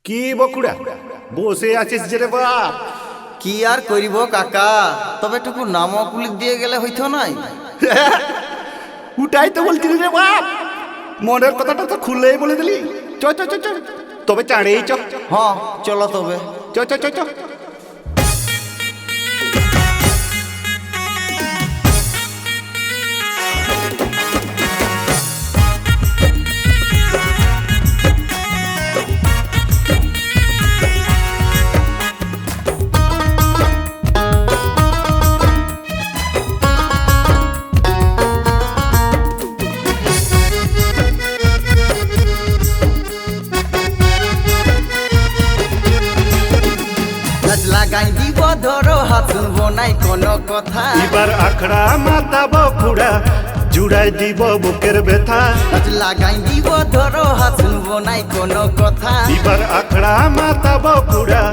কি বকুড়া বসে আছিস যে রে বাপ? কি আর করিব কাকা, তবে টুকু নামকুলি দিয়ে গেলে হইতো নাই। উঠাই তো বলছিলি রে বাপ, মনের কথাটা তো খুলেই বলে দিলি। চ চ চ চ, তবে চাঁড়েই চ। হ্যাঁ চলো তবে। চ চ চ চ। লাগাই দিব ধরো হাত শুনবো নাই কোনো কথা। এবার আখড়া মাথা বকুড়া জুড়াই দিব বুকের ব্যথা। লাগাই দিব ধরো হাত শুনবো নাই কোনো কথা। এবার আখড়া মাথা বকুড়া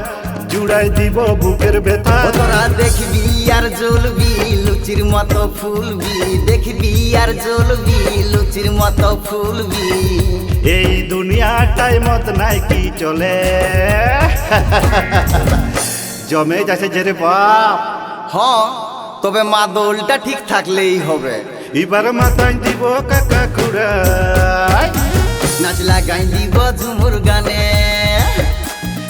জুড়াই দিব বুকের ব্যথা। তোরা দেখবি আর জ্বলবি লুচির মতো ফুলবি, দেখবি আর জ্বলবি লুচির মতো ফুলবি। এই দুনিয়াটাই মত নাই কি চলে, জমে যাচ্ছে যে রে বাপ। হ্যাঁ তবে মাদলটা ঠিক থাকলেই হবে। এবার মাথায় দিব কাকা খুড়াই, নাচ লাগাই দিব ঝুমুর গানে।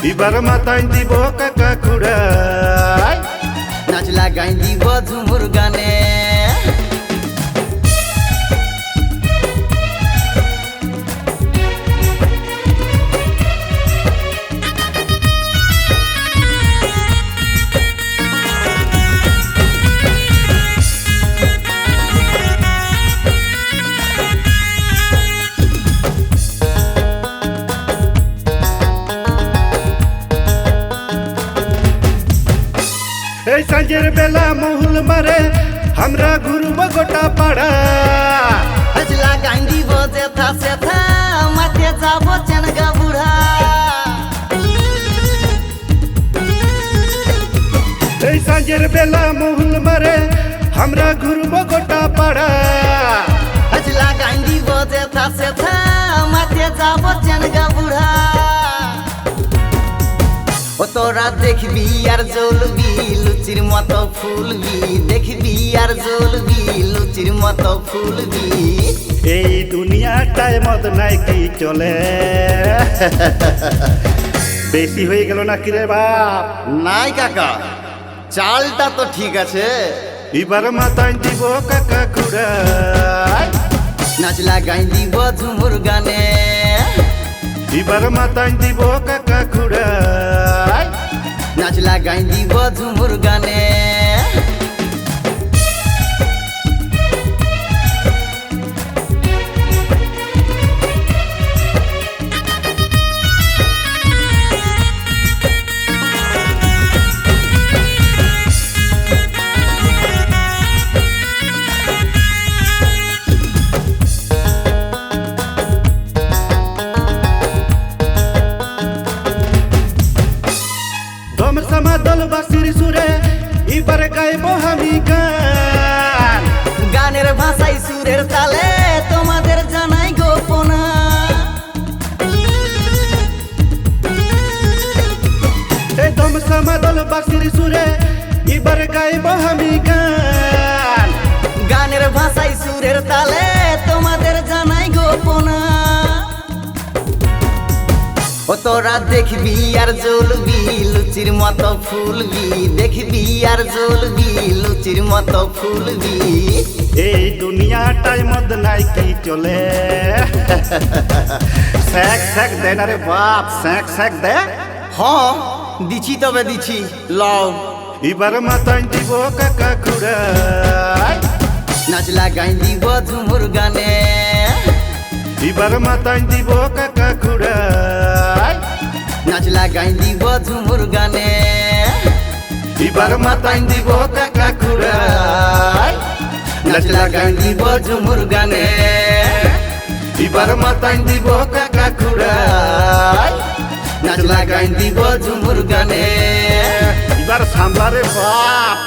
এবার মাথায় দিব কাকা খুড়াই, নাচ লাগাই দিব ঝুমুর গানে। এই সাঁঝের বেলা মহুল মারে আমরা ঘুরব গোটা পাড়া। নাচ লাগাই দিব যেথা সেথা মাঠে যাব চেনগা বুড়া। এই সাঁঝের বেলা মহুল মারে আমরা ঘুরব গোটা পাড়া। নাচ লাগাই দিব যেথা সেথা মাঠে যাব চেনগা বুড়া। ও তোরা দেখবি আর জ্বলবি লুচির মতো ফুলবি, দেখবি আর জ্বলবি লুচির মতো ফুলবি। এই দুনিয়াটায় মত নাই কি চলে, বেশি হয়ে গেল না কি রে বাপ? নাই কাকা, চালটা তো ঠিক আছে। এবার মাথায় দিব কাকা খুড়াই, নাচ লাগাই দিব ঝুমুর গানে। এবার মাথায় দিব কাকা খুড়াই, নাচ লাগাই দিব ঝুমুর গানে। দম সমা দল বাসির সুরে এবার গাইব আমি গান। গানের ভাষাই সুরের তালে তোমাদের জানাই গোপনা। এই দম সমা দল বাসির সুরে এবার গাইব আমি গান। গানের ভাষাই সুরের তালে তোমাদের জানাই গোপনা। ও তোরা দেখবি আর জ্বলবি লুচির মতো ফুলবি, দেখবি আর জ্বলবি লুচির মতো ফুলবি। এই দুনিয়াটাই মদ নাই কি চলে, স্যাক স্যাক দে না রে বাপ, স্যাক স্যাক দে। হ্যাঁ দিছি তবে দিছি, লও। এবার মাথায় দিব কাকা খুড়াই, নাচ লাগাই দিব ঝুমুর গানে। এবার মাথায় দিব কাকা খুড়াই, নাচ লাগাই দিব ঝুমুর গানে। এবার মাথায় দিব কাকা খুড়াই, নাচ লাগাই দিব ঝুমুর গানে। এবার মাথায় দিব কাকা খুড়াই, নাচ লাগাই দিব ঝুমুর গানে। এবার সামলা রে বাপ।